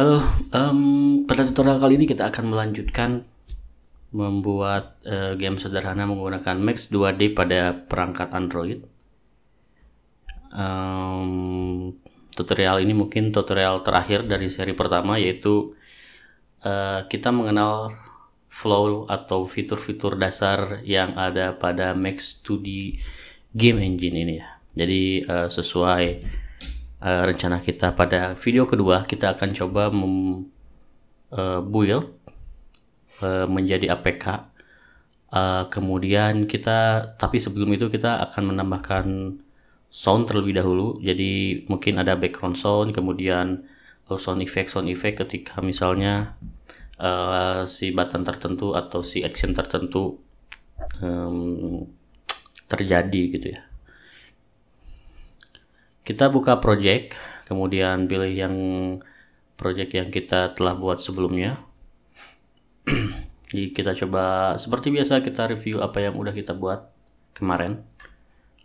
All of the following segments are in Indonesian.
Halo, pada tutorial kali ini kita akan melanjutkan membuat game sederhana menggunakan Max 2D pada perangkat Android. Tutorial ini mungkin tutorial terakhir dari seri pertama, yaitu kita mengenal flow atau fitur-fitur dasar yang ada pada Max 2D Game Engine ini ya. Jadi sesuai rencana kita, pada video kedua kita akan coba build menjadi APK. Kemudian tapi sebelum itu kita akan menambahkan sound terlebih dahulu. Jadi mungkin ada background sound, kemudian sound effect ketika misalnya si button tertentu atau si action tertentu terjadi gitu ya. Kita buka project, kemudian pilih yang project yang kita telah buat sebelumnya. Jadi kita coba seperti biasa, kita review apa yang udah kita buat kemarin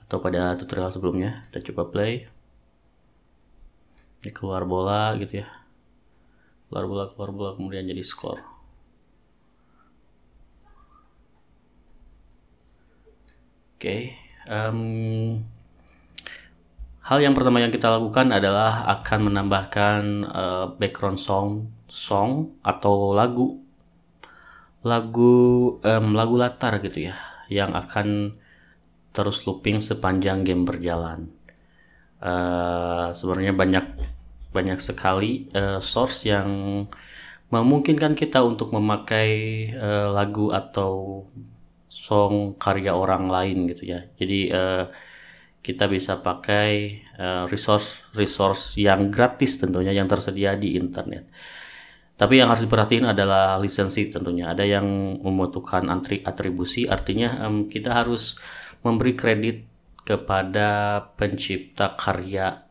atau pada tutorial sebelumnya. Kita coba play. Ini keluar bola gitu ya. Keluar bola kemudian jadi skor. Oke. Hal yang pertama yang kita lakukan adalah akan menambahkan background song atau lagu latar gitu ya, yang akan terus looping sepanjang game berjalan. Sebenarnya banyak sekali source yang memungkinkan kita untuk memakai lagu atau song karya orang lain gitu ya. Jadi kita bisa pakai resource yang gratis tentunya, yang tersedia di internet. Tapi yang harus diperhatiin adalah lisensi tentunya. Ada yang membutuhkan atribusi, artinya kita harus memberi kredit kepada pencipta karya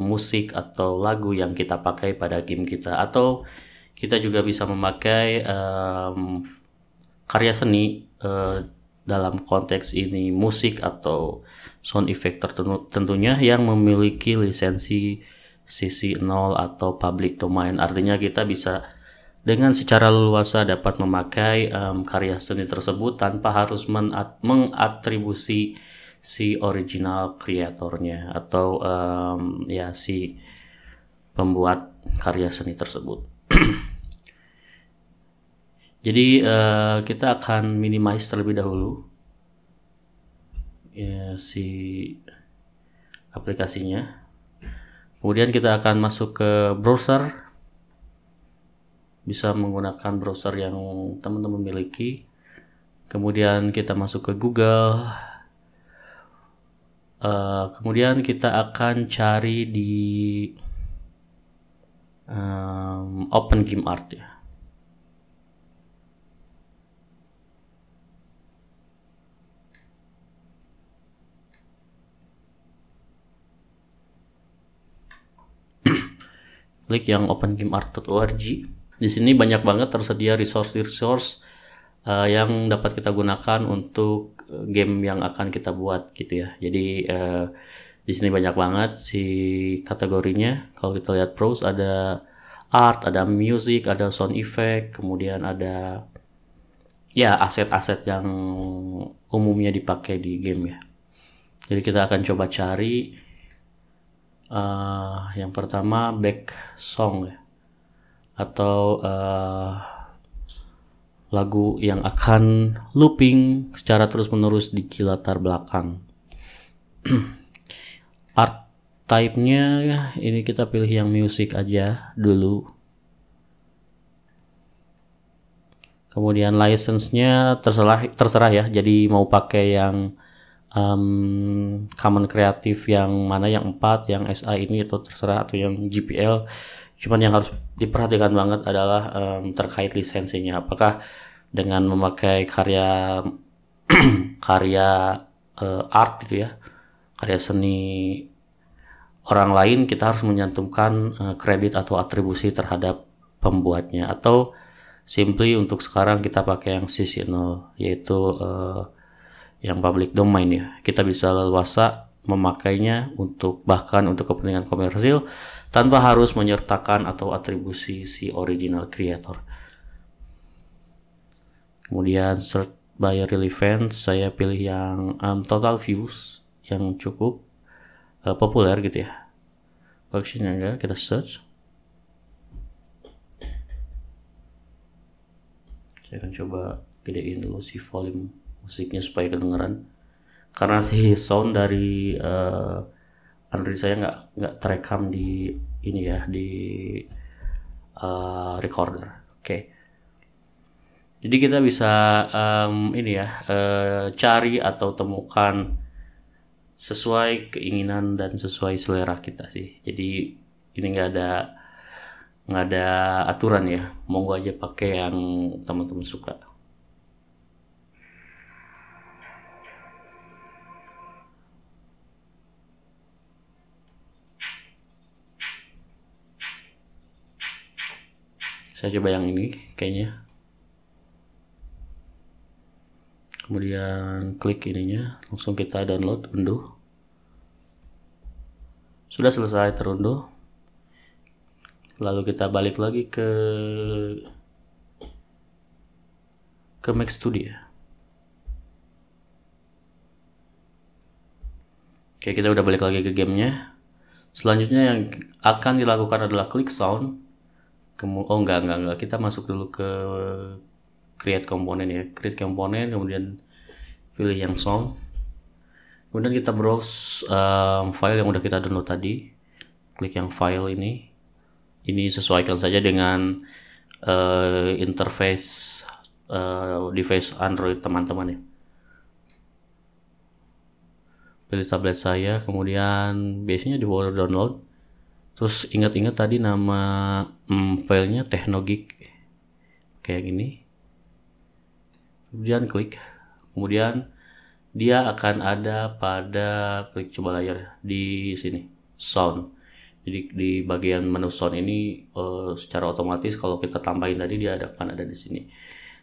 musik atau lagu yang kita pakai pada game kita. Atau kita juga bisa memakai karya seni dalam konteks ini musik atau sound effect tentunya yang memiliki lisensi CC0 atau public domain. Artinya kita bisa dengan secara leluasa dapat memakai karya seni tersebut tanpa harus mengatribusi si original kreatornya atau ya si pembuat karya seni tersebut. Jadi kita akan minimize terlebih dahulu ya, si aplikasinya. Kemudian kita akan masuk ke browser. Bisa menggunakan browser yang teman-teman miliki. Kemudian kita masuk ke Google. Kemudian kita akan cari di OpenGameArt ya. Klik yang opengameart.org. Di sini banyak banget tersedia resource yang dapat kita gunakan untuk game yang akan kita buat gitu ya. Jadi di sini banyak banget si kategorinya. Kalau kita lihat browse, ada art, ada music, ada sound effect, kemudian ada ya aset-aset yang umumnya dipakai di game ya. Jadi kita akan coba cari yang pertama back song ya, atau lagu yang akan looping secara terus-menerus di latar belakang. Art type-nya ini kita pilih yang music aja dulu. Kemudian license-nya terserah ya, jadi mau pakai yang Common Creative yang mana, yang 4, yang SA ini, atau terserah, atau yang GPL. Cuman yang harus diperhatikan banget adalah terkait lisensinya. Apakah dengan memakai karya art gitu ya, karya seni orang lain, kita harus menyantumkan kredit atau atribusi terhadap pembuatnya, atau simply untuk sekarang kita pakai yang CC0, yaitu yang public domain ya. Kita bisa leluasa memakainya untuk bahkan untuk kepentingan komersil tanpa harus menyertakan atau atribusi si original creator. Kemudian search by relevance, saya pilih yang total views yang cukup populer gitu ya. Collection yang kita search. Saya akan coba gedein dulu si volume musiknya supaya kedengeran, karena si sound dari Android saya nggak terekam di ini ya, di recorder. Oke. Jadi kita bisa ini ya, cari atau temukan sesuai keinginan dan sesuai selera kita sih. Jadi ini nggak ada aturan ya, monggo aja pakai yang teman-teman suka. Saya coba yang ini kayaknya. Kemudian klik ininya, langsung kita download, unduh. Sudah selesai terunduh. Lalu kita balik lagi ke Mac Studio. Oke, kita udah balik lagi ke gamenya. Selanjutnya yang akan dilakukan adalah klik sound. Enggak. Kita masuk dulu ke create komponen ya. Create komponen, kemudian pilih yang sound. Kemudian kita browse file yang udah kita download tadi. Klik yang file ini. Ini sesuaikan saja dengan interface device Android teman-teman ya. Pilih tablet saya, kemudian biasanya di folder download. Terus ingat-ingat tadi nama filenya Technogeek kayak gini. Kemudian klik. Kemudian dia akan ada pada klik coba layar di sini sound. Jadi di bagian menu sound ini secara otomatis kalau kita tambahin tadi dia akan ada di sini.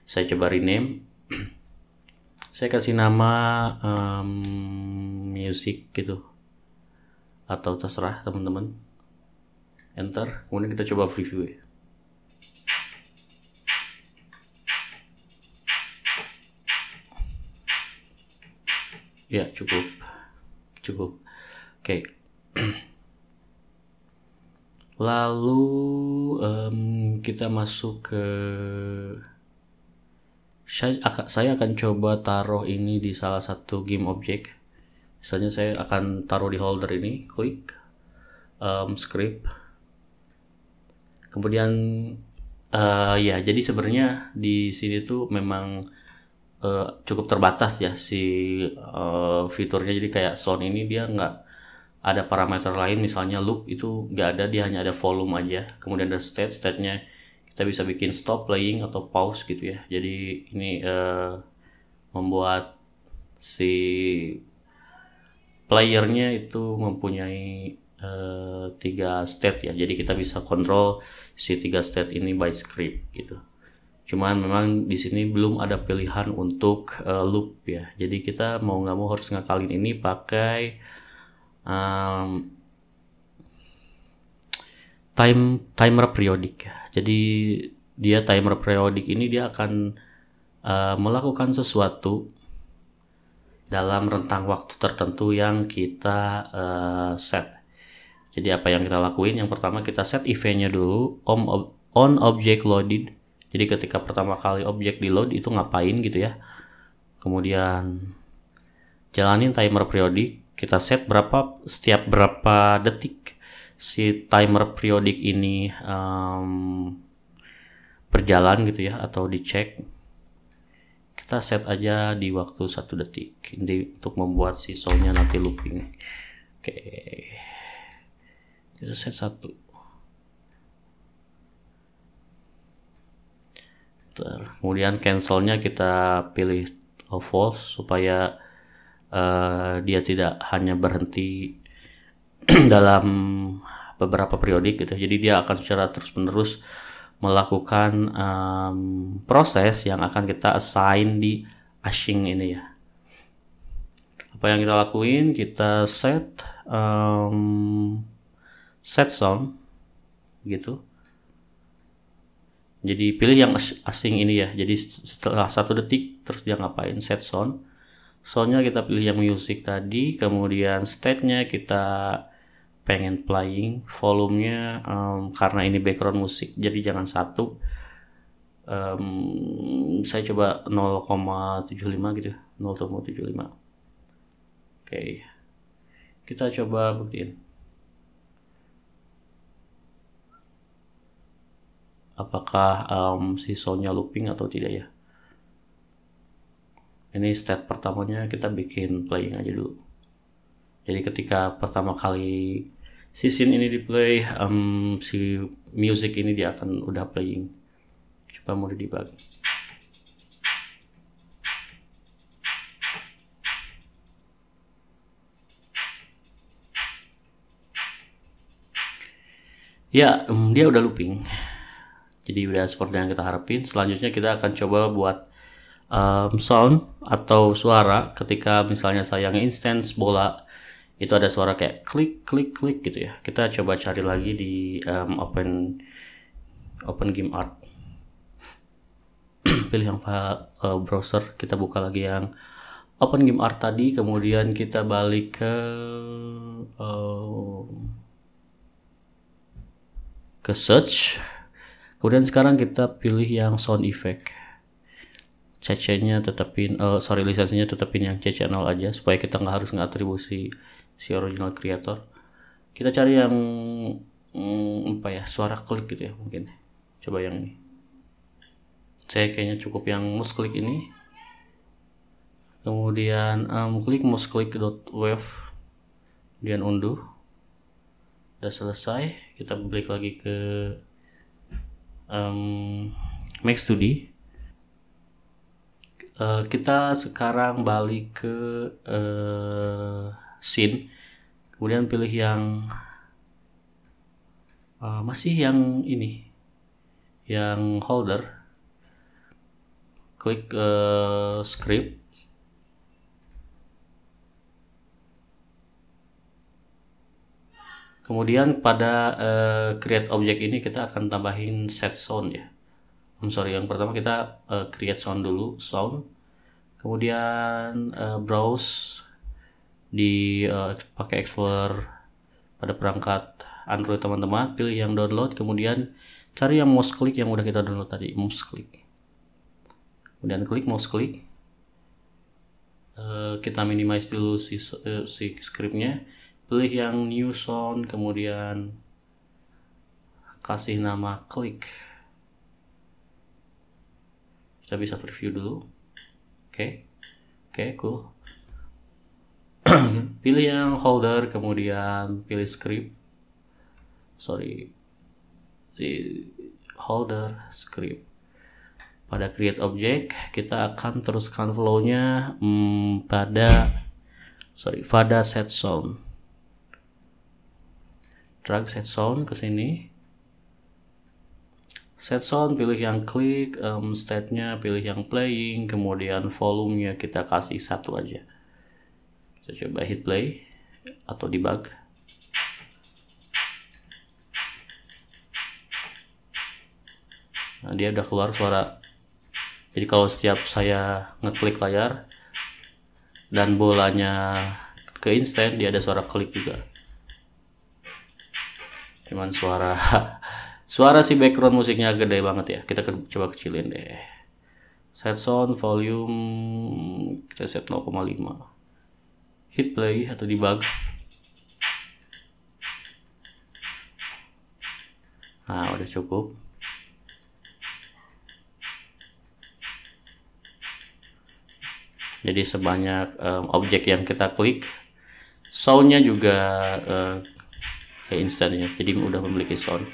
Saya coba rename. Saya kasih nama music gitu. Atau terserah teman-teman. Enter. Kemudian kita coba preview ya. Ya, cukup. Oke. Lalu kita masuk ke saya akan coba taruh ini di salah satu game object. Misalnya saya akan taruh di holder ini, klik script. Kemudian ya, jadi sebenarnya di sini tuh memang cukup terbatas ya si fiturnya. Jadi kayak sound ini dia nggak ada parameter lain, misalnya loop itu nggak ada, dia hanya ada volume aja. Kemudian ada state-nya kita bisa bikin stop playing atau pause gitu ya. Jadi ini membuat si playernya itu mempunyai 3 state ya. Jadi kita bisa kontrol si 3 state ini by script gitu. Cuman memang di sini belum ada pilihan untuk loop ya. Jadi kita mau nggak mau harus ngakalin ini pakai timer periodik ya. Jadi dia timer periodik ini dia akan melakukan sesuatu dalam rentang waktu tertentu yang kita set. Jadi apa yang kita lakuin? Yang pertama kita set eventnya dulu on object loaded. Jadi ketika pertama kali objek di load itu ngapain gitu ya. Kemudian jalanin timer periodik. Kita set setiap berapa detik si timer periodik ini berjalan gitu ya, atau dicek. Kita set aja di waktu 1 detik ini untuk membuat si soundnya nanti looping. Oke, kita set 1. Kemudian cancelnya kita pilih false supaya dia tidak hanya berhenti dalam beberapa periodik gitu. Jadi dia akan secara terus-menerus melakukan proses yang akan kita assign di hashing ini ya. Apa yang kita lakuin, kita set sound gitu. Jadi pilih yang asing ini ya. Jadi setelah 1 detik terus dia ngapain, set sound. Soundnya kita pilih yang music tadi, kemudian state-nya kita pengen playing, volumenya karena ini background musik jadi jangan 1. Saya coba 0,75 gitu, 0,75. Oke, kita coba buktiin apakah si soundnya looping atau tidak ya. Ini step pertamanya kita bikin playing aja dulu. Jadi ketika pertama kali si scene ini di play, si music ini dia akan udah playing. Coba mau di debug. Ya, dia udah looping. Jadi udah seperti yang kita harapin. Selanjutnya kita akan coba buat sound atau suara ketika misalnya saya nge-instance bola itu ada suara kayak klik klik klik gitu ya. Kita coba cari lagi di open game art. Pilih yang browser, kita buka lagi yang open game art tadi, kemudian kita balik ke search, kemudian sekarang kita pilih yang sound effect. CC-nya tetapin, lisensinya tetapin yang CC 0 aja supaya kita nggak harus ngatribusi si original creator. Kita cari yang suara klik gitu ya mungkin. Coba yang ini. Saya kayaknya cukup yang mouse click ini. Kemudian klik mouse click .wave, kemudian undo. Udah selesai. Kita balik lagi ke Max 2D. Kita sekarang balik ke scene, kemudian pilih yang masih yang ini, yang holder, klik script, kemudian pada create object ini kita akan tambahin set sound ya. Yang pertama kita create sound dulu, sound, kemudian browse di pakai Explorer pada perangkat Android teman-teman, pilih yang download, kemudian cari yang mouse click yang udah kita download tadi, mouse click, kemudian klik mouse click, kita minimize dulu si scriptnya, pilih yang new sound, kemudian kasih nama klik. Kita bisa preview dulu. Oke, cool. Pilih yang holder, kemudian pilih script. Di holder script. Pada create object, kita akan teruskan flow-nya pada set sound. Drag set sound ke sini. Set sound, pilih yang klik, state-nya pilih yang playing, kemudian volumenya kita kasih 1 aja. Kita coba hit play atau debug. Nah, dia udah keluar suara. Jadi kalau setiap saya ngeklik layar dan bolanya ke instant, dia ada suara klik juga. Cuman suara si background musiknya gede banget ya. Kita coba kecilin deh. Set sound, volume kita set 0,5. Hit play atau debug. Nah, udah cukup. Jadi sebanyak objek yang kita klik, soundnya juga kayak instan ya. Jadi udah memiliki sound.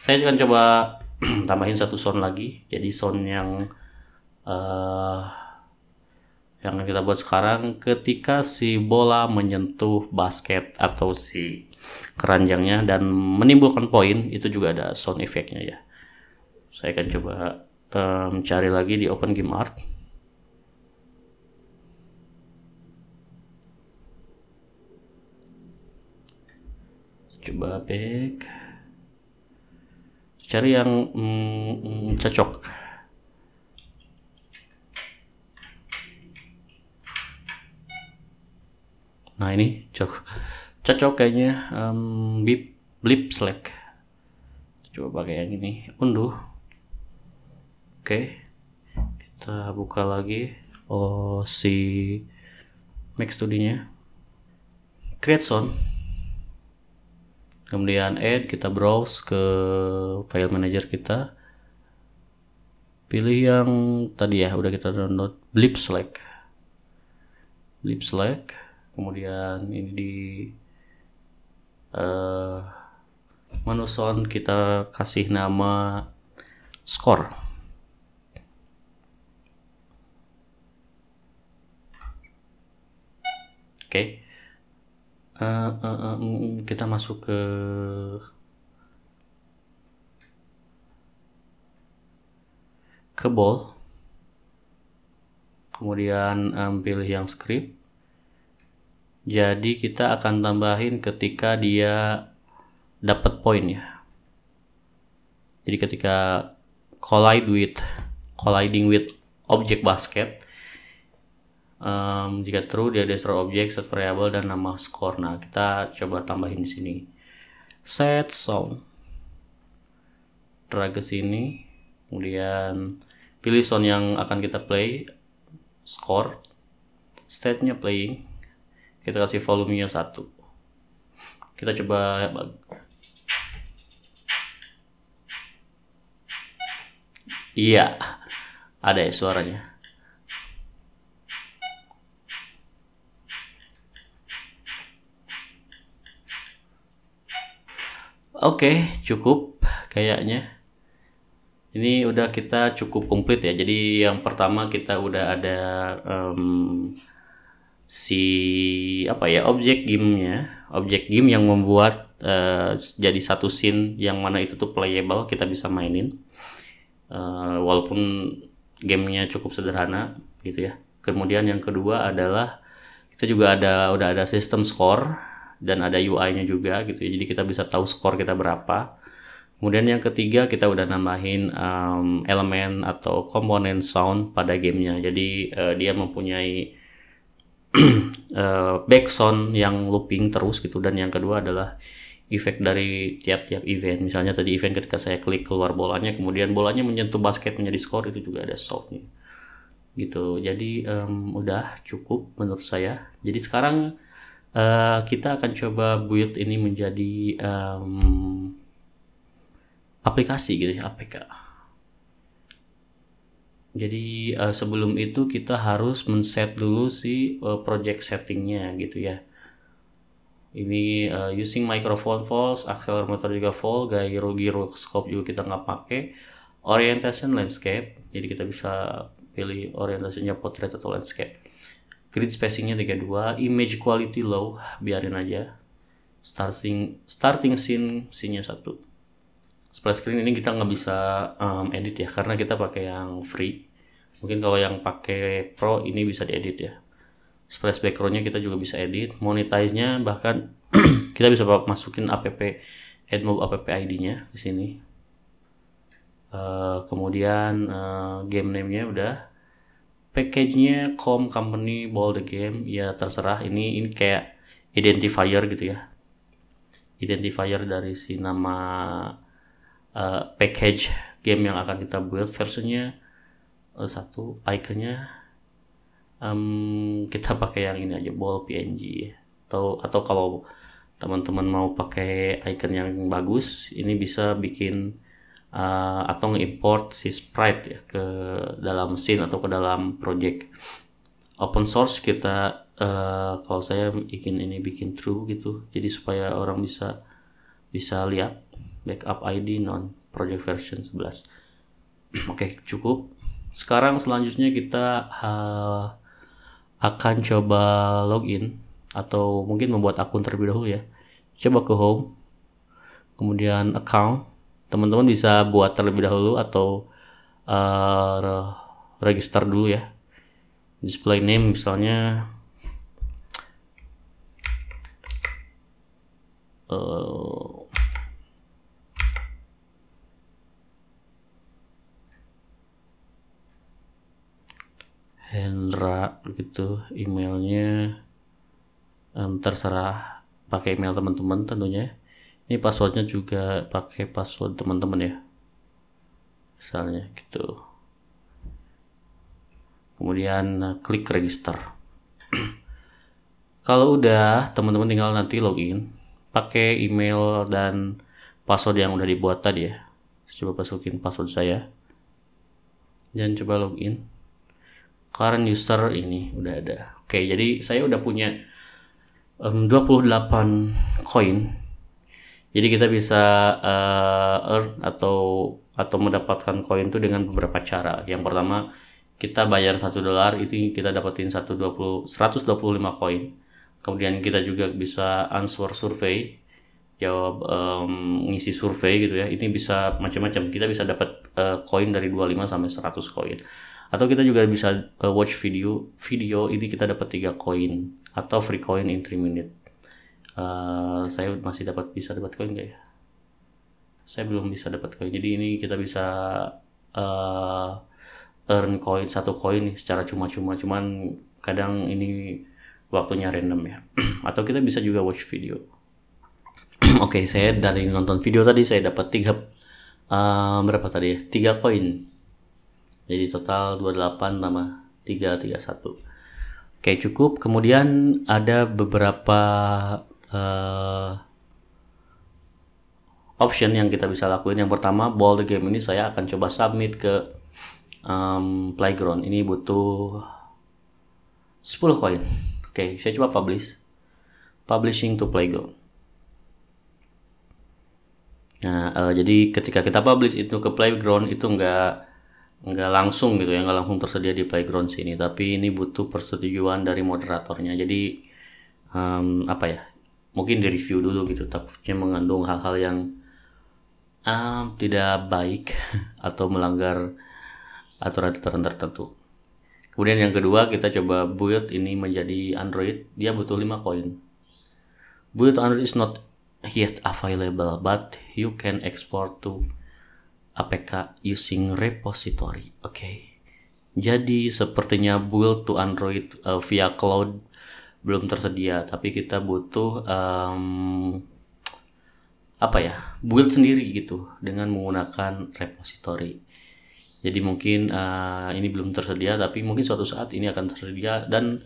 Saya akan coba tambahin 1 sound lagi. Jadi sound yang kita buat sekarang ketika si bola menyentuh basket atau si keranjangnya dan menimbulkan poin, itu juga ada sound effect-nya ya. Saya akan coba cari lagi di Open Game Art. coba back, cari yang cocok. Nah ini cocok kayaknya. Blip Slack, coba pakai yang ini, unduh. Oke, kita buka lagi si Mac Studio-nya, create sound, kemudian add, kita browse ke file manager kita, pilih yang tadi ya udah kita download, Blip Slack, kemudian ini di menu sound kita kasih nama score. Oke. Kita masuk ke ball, kemudian pilih yang script. Jadi kita akan tambahin ketika dia dapat poin ya. Jadi ketika colliding with object basket, jika true dia destroy object, set variable, dan nama score. Nah kita coba tambahin di sini, set sound, drag ke sini, kemudian pilih sound yang akan kita play, score, state-nya playing, kita kasih volumenya 1. Kita coba. Iya, ada ya suaranya. Oke, cukup kayaknya. Ini udah kita cukup komplit ya. Jadi yang pertama kita udah ada objek game yang membuat jadi satu scene yang mana itu tuh playable, kita bisa mainin. Walaupun gamenya cukup sederhana gitu ya. Kemudian yang kedua adalah kita juga udah ada sistem score dan ada UI-nya juga gitu ya. Jadi kita bisa tahu skor kita berapa. Kemudian yang ketiga kita udah nambahin elemen atau komponen sound pada gamenya. Jadi dia mempunyai back sound yang looping terus gitu. Dan yang kedua adalah efek dari tiap-tiap event. Misalnya tadi event ketika saya klik keluar bolanya, kemudian bolanya menyentuh basket menjadi skor, itu juga ada soundnya gitu. Jadi udah cukup menurut saya. Jadi sekarang kita akan coba build ini menjadi aplikasi gitu ya, APK. Jadi sebelum itu kita harus men-set dulu si project settingnya gitu ya. Ini using microphone false, accelerometer juga false, gyroscope juga kita nggak pakai, orientation landscape, jadi kita bisa pilih orientasinya portrait atau landscape. Grid spacingnya 32, image quality low, biarin aja. Starting scene-nya 1. Splash screen ini kita nggak bisa edit ya, karena kita pakai yang free. Mungkin kalau yang pakai pro ini bisa diedit ya. Splash background-nya kita juga bisa edit. Monetize-nya bahkan kita bisa masukin app AdMob app ID-nya di sini. Kemudian game name-nya udah. Package-nya company ball the game, ya terserah. Ini kayak identifier gitu ya. Identifier dari si nama package game yang akan kita build. Versinya 1, iconnya kita pakai yang ini aja, ball PNG. Atau kalau teman-teman mau pakai icon yang bagus, ini bisa bikin atau nge-import si sprite ya ke dalam scene atau ke dalam project. Open source kita kalau saya bikin true gitu, jadi supaya orang bisa lihat backup ID non project version 11. Oke, cukup. Sekarang selanjutnya kita akan coba login atau mungkin membuat akun terlebih dahulu ya. Coba ke home, kemudian account. Teman-teman bisa buat terlebih dahulu atau register dulu ya. Display name misalnya Indra gitu emailnya. Terserah pakai email teman-teman tentunya. Ini passwordnya juga pakai password teman-teman ya, misalnya gitu. Kemudian klik register. Kalau udah, teman-teman tinggal nanti login pakai email dan password yang udah dibuat tadi ya. Coba masukin password saya dan coba login. Current user ini udah ada. Oke, jadi saya udah punya 28 koin. Jadi kita bisa earn atau mendapatkan koin itu dengan beberapa cara. Yang pertama, kita bayar $1 itu kita dapetin 125 koin. Kemudian kita juga bisa answer survei, jawab ngisi survei gitu ya. Ini bisa macam-macam. Kita bisa dapat koin dari 25 sampai 100 koin. Atau kita juga bisa watch video ini kita dapat 3 koin atau free coin in 3 minute. Saya masih bisa dapat koin nggak ya? Saya belum bisa dapat koin. Jadi ini kita bisa earn koin 1 koin nih secara cuma-cuma. Cuman kadang ini waktunya random ya. Atau kita bisa juga watch video. Oke, saya dari nonton video tadi saya dapat 3 berapa tadi ya? 3 koin. Jadi total 28 tambah 3 31. Oke, cukup. Kemudian ada beberapa option yang kita bisa lakuin. Yang pertama, ball the game ini saya akan coba submit ke Playground. Ini butuh 10 koin. Oke, saya coba publishing to Playground. Nah, jadi ketika kita publish itu ke Playground itu nggak langsung gitu ya, nggak langsung tersedia di Playground sini, tapi ini butuh persetujuan dari moderatornya. Jadi apa ya, mungkin di review dulu gitu, takutnya mengandung hal-hal yang tidak baik atau melanggar aturan-aturan tertentu. Kemudian yang kedua, kita coba build ini menjadi Android. Dia butuh 5 koin. Build Android is not yet available, but you can export to APK using repository. Oke. Jadi sepertinya build to Android via cloud belum tersedia, tapi kita butuh build sendiri gitu dengan menggunakan repository. Jadi mungkin ini belum tersedia, tapi mungkin suatu saat ini akan tersedia dan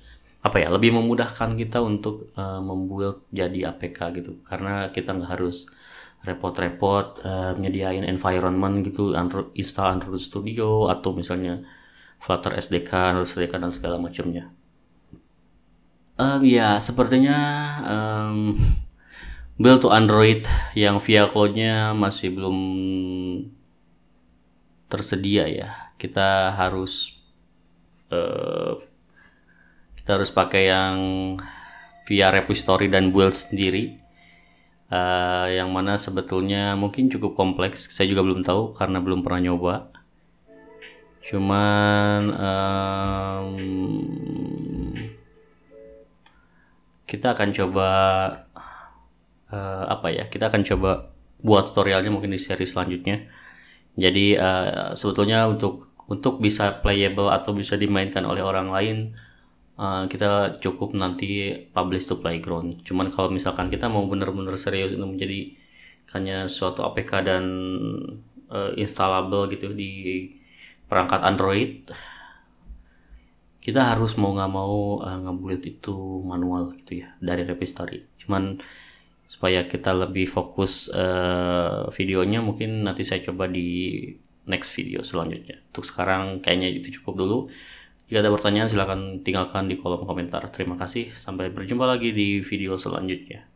lebih memudahkan kita untuk membuild jadi APK gitu, karena kita nggak harus repot-repot nyediain environment gitu, install Android Studio atau misalnya Flutter SDK, Android SDK dan segala macamnya. Ya sepertinya build to Android yang via cloud-nya masih belum tersedia ya. Kita harus pakai yang via repository dan build sendiri, yang mana sebetulnya mungkin cukup kompleks. Saya juga belum tahu karena belum pernah nyoba. Cuman kita akan coba kita akan coba buat tutorialnya mungkin di seri selanjutnya. Jadi sebetulnya untuk bisa playable atau bisa dimainkan oleh orang lain, kita cukup nanti publish to Playground. Cuman kalau misalkan kita mau benar-benar serius untuk menjadi hanya suatu APK dan installable gitu di perangkat Android, kita harus mau nggak mau nge-build itu manual gitu ya dari repository. Cuman supaya kita lebih fokus videonya, mungkin nanti saya coba di next video selanjutnya. Untuk sekarang kayaknya itu cukup dulu. Jika ada pertanyaan silahkan tinggalkan di kolom komentar. Terima kasih, sampai berjumpa lagi di video selanjutnya.